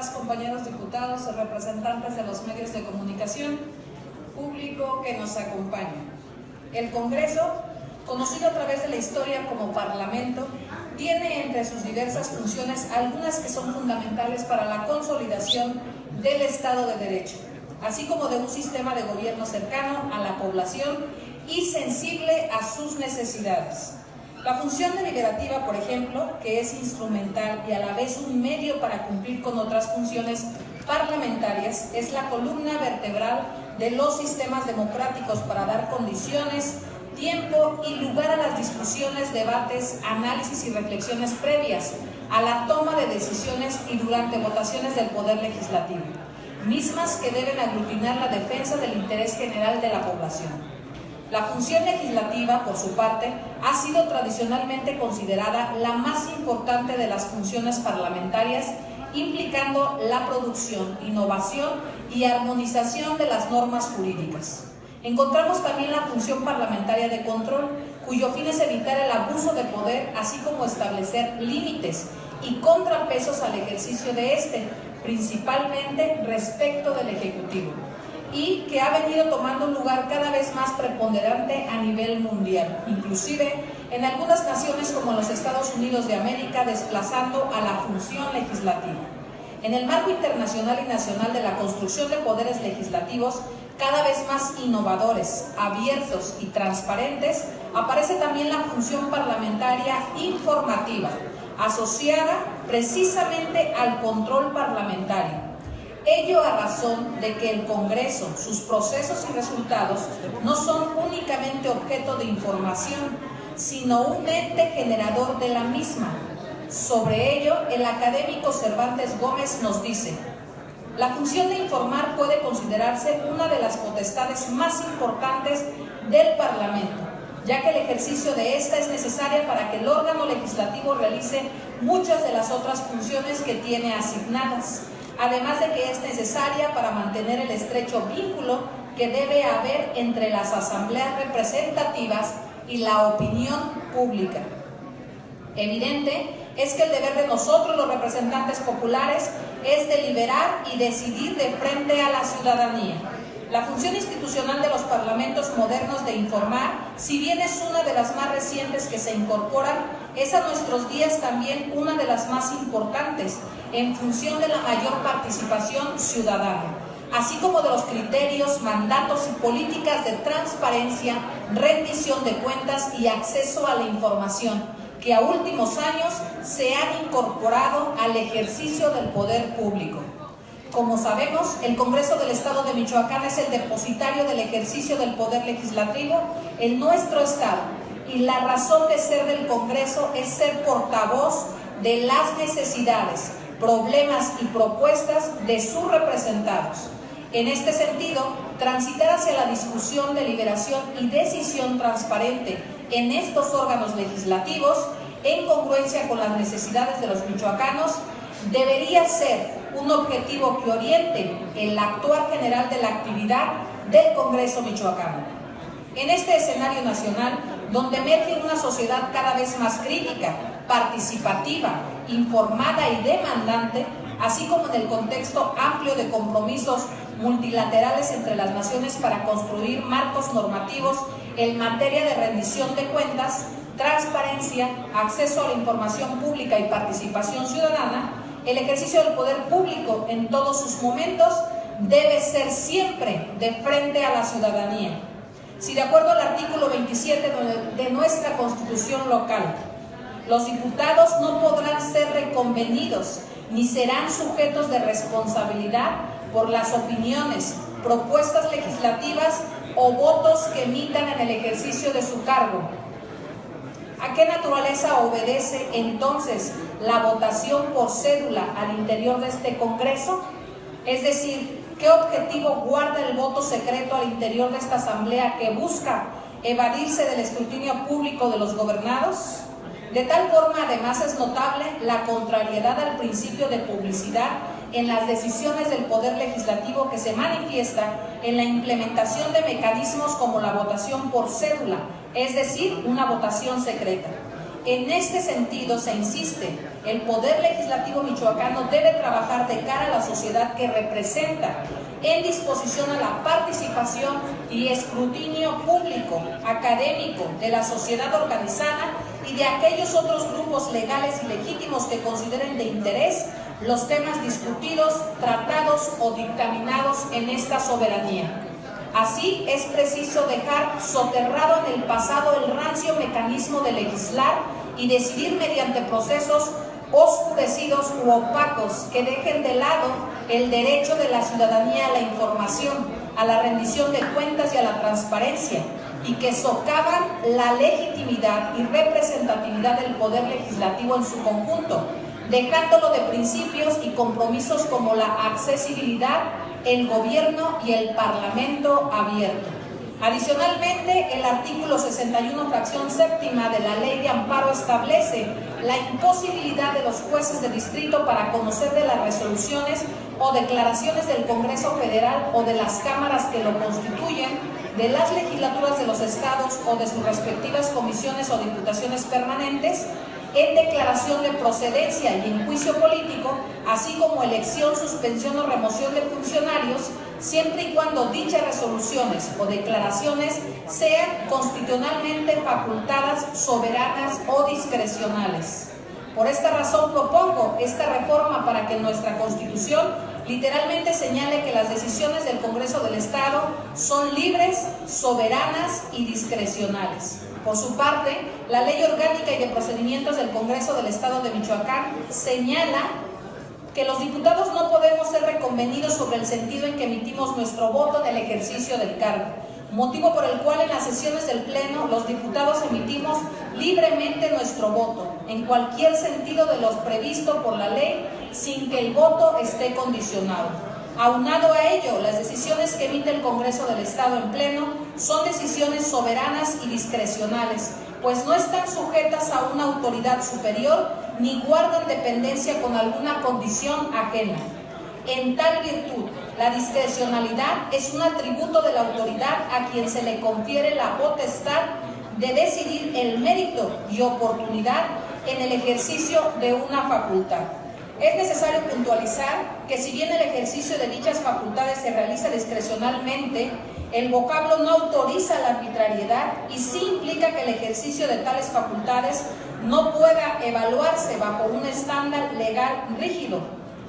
Compañeros diputados, representantes de los medios de comunicación, público que nos acompaña. El Congreso, conocido a través de la historia como Parlamento, tiene entre sus diversas funciones algunas que son fundamentales para la consolidación del Estado de Derecho, así como de un sistema de gobierno cercano a la población y sensible a sus necesidades. La función deliberativa, por ejemplo, que es instrumental y a la vez un medio para cumplir con otras funciones parlamentarias, es la columna vertebral de los sistemas democráticos para dar condiciones, tiempo y lugar a las discusiones, debates, análisis y reflexiones previas a la toma de decisiones y durante votaciones del Poder Legislativo, mismas que deben aglutinar la defensa del interés general de la población. La función legislativa, por su parte, ha sido tradicionalmente considerada la más importante de las funciones parlamentarias, implicando la producción, innovación y armonización de las normas jurídicas. Encontramos también la función parlamentaria de control, cuyo fin es evitar el abuso de poder, así como establecer límites y contrapesos al ejercicio de este, principalmente respecto del Ejecutivo, y que ha venido tomando un lugar cada vez más preponderante a nivel mundial, inclusive en algunas naciones como los Estados Unidos de América, desplazando a la función legislativa. En el marco internacional y nacional de la construcción de poderes legislativos, cada vez más innovadores, abiertos y transparentes, aparece también la función parlamentaria informativa, asociada precisamente al control parlamentario. Ello a razón de que el Congreso, sus procesos y resultados no son únicamente objeto de información, sino un ente generador de la misma. Sobre ello, el académico Cervantes Gómez nos dice: la función de informar puede considerarse una de las potestades más importantes del Parlamento, ya que el ejercicio de esta es necesaria para que el órgano legislativo realice muchas de las otras funciones que tiene asignadas, además de que es necesaria para mantener el estrecho vínculo que debe haber entre las asambleas representativas y la opinión pública. Evidente es que el deber de nosotros, los representantes populares, es deliberar y decidir de frente a la ciudadanía. La función institucional de los parlamentos modernos de informar, si bien es una de las más recientes que se incorporan, es a nuestros días también una de las más importantes, en función de la mayor participación ciudadana, así como de los criterios, mandatos y políticas de transparencia, rendición de cuentas y acceso a la información, que a últimos años se han incorporado al ejercicio del poder público. Como sabemos, el Congreso del Estado de Michoacán es el depositario del ejercicio del poder legislativo en nuestro estado, y la razón de ser del Congreso es ser portavoz de las necesidades, problemas y propuestas de sus representados. En este sentido, transitar hacia la discusión, deliberación y decisión transparente en estos órganos legislativos, en congruencia con las necesidades de los michoacanos, debería ser un objetivo que oriente el actuar general de la actividad del Congreso michoacano. En este escenario nacional, donde emerge una sociedad cada vez más crítica, participativa, informada y demandante, así como en el contexto amplio de compromisos multilaterales entre las naciones para construir marcos normativos en materia de rendición de cuentas, transparencia, acceso a la información pública y participación ciudadana, el ejercicio del poder público en todos sus momentos debe ser siempre de frente a la ciudadanía. Si de acuerdo al artículo 27 de nuestra Constitución local, los diputados no podrán ser reconvenidos ni serán sujetos de responsabilidad por las opiniones, propuestas legislativas o votos que emitan en el ejercicio de su cargo. ¿A qué naturaleza obedece entonces la votación por cédula al interior de este Congreso? Es decir, ¿qué objetivo guarda el voto secreto al interior de esta Asamblea que busca evadirse del escrutinio público de los gobernados? De tal forma, además, es notable la contrariedad al principio de publicidad en las decisiones del Poder Legislativo que se manifiesta en la implementación de mecanismos como la votación por cédula, es decir, una votación secreta. En este sentido, se insiste el Poder Legislativo michoacano debe trabajar de cara a la sociedad que representa, en disposición a la participación y escrutinio público, académico, de la sociedad organizada y de aquellos otros grupos legales y legítimos que consideren de interés los temas discutidos, tratados o dictaminados en esta soberanía. Así, es preciso dejar soterrado en el pasado el rancio mecanismo de legislar y decidir mediante procesos oscurecidos u opacos que dejen de lado el derecho de la ciudadanía a la información, a la rendición de cuentas y a la transparencia, y que socavan la legitimidad y representatividad del Poder Legislativo en su conjunto, dejándolo de principios y compromisos como la accesibilidad, el gobierno y el parlamento abierto. Adicionalmente, el artículo 61, fracción séptima de la Ley de Amparo establece la imposibilidad de los jueces de distrito para conocer de las resoluciones o declaraciones del Congreso Federal o de las cámaras que lo constituyen, de las legislaturas de los estados o de sus respectivas comisiones o diputaciones permanentes, en declaración de procedencia y en juicio político, así como elección, suspensión o remoción de funcionarios, siempre y cuando dichas resoluciones o declaraciones sean constitucionalmente facultadas, soberanas o discrecionales. Por esta razón propongo esta reforma para que nuestra Constitución literalmente señale que las decisiones del Congreso del Estado son libres, soberanas y discrecionales. Por su parte, la Ley Orgánica y de Procedimientos del Congreso del Estado de Michoacán señala que los diputados no podemos ser reconvenidos sobre el sentido en que emitimos nuestro voto en el ejercicio del cargo, motivo por el cual en las sesiones del Pleno los diputados emitimos libremente nuestro voto, en cualquier sentido de lo previsto por la ley, sin que el voto esté condicionado. Aunado a ello, las decisiones que emite el Congreso del Estado en Pleno son decisiones soberanas y discrecionales, pues no están sujetas a una autoridad superior ni guardan dependencia con alguna condición ajena. En tal virtud, la discrecionalidad es un atributo de la autoridad a quien se le confiere la potestad de decidir el mérito y oportunidad en el ejercicio de una facultad. Es necesario puntualizar que si bien el ejercicio de dichas facultades se realiza discrecionalmente, el vocablo no autoriza la arbitrariedad y sí implica que el ejercicio de tales facultades no pueda evaluarse bajo un estándar legal rígido,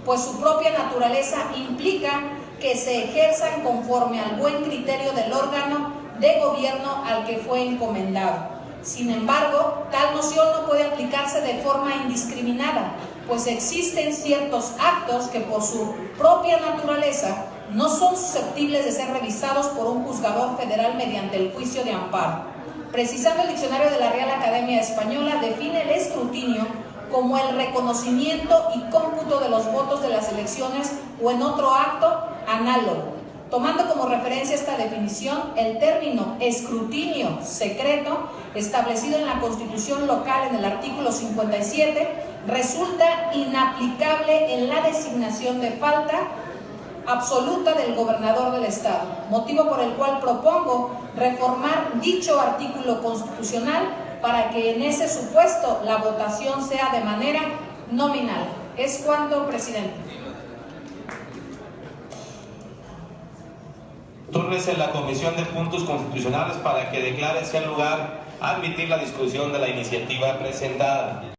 pues su propia naturaleza implica que se ejerzan conforme al buen criterio del órgano de gobierno al que fue encomendado. Sin embargo, tal noción no puede aplicarse de forma indiscriminada, pues existen ciertos actos que por su propia naturaleza no son susceptibles de ser revisados por un juzgador federal mediante el juicio de amparo. Precisando el diccionario de la Real Academia Española, define el escrutinio como el reconocimiento y cómputo de los votos de las elecciones o en otro acto análogo. Tomando como referencia esta definición, el término escrutinio secreto, establecido en la Constitución local en el artículo 57, resulta inaplicable en la designación de falta absoluta del gobernador del Estado, motivo por el cual propongo reformar dicho artículo constitucional para que en ese supuesto la votación sea de manera nominal. Es cuanto, presidente. Túrnese la Comisión de Puntos Constitucionales para que declare si hay lugar a admitir la discusión de la iniciativa presentada.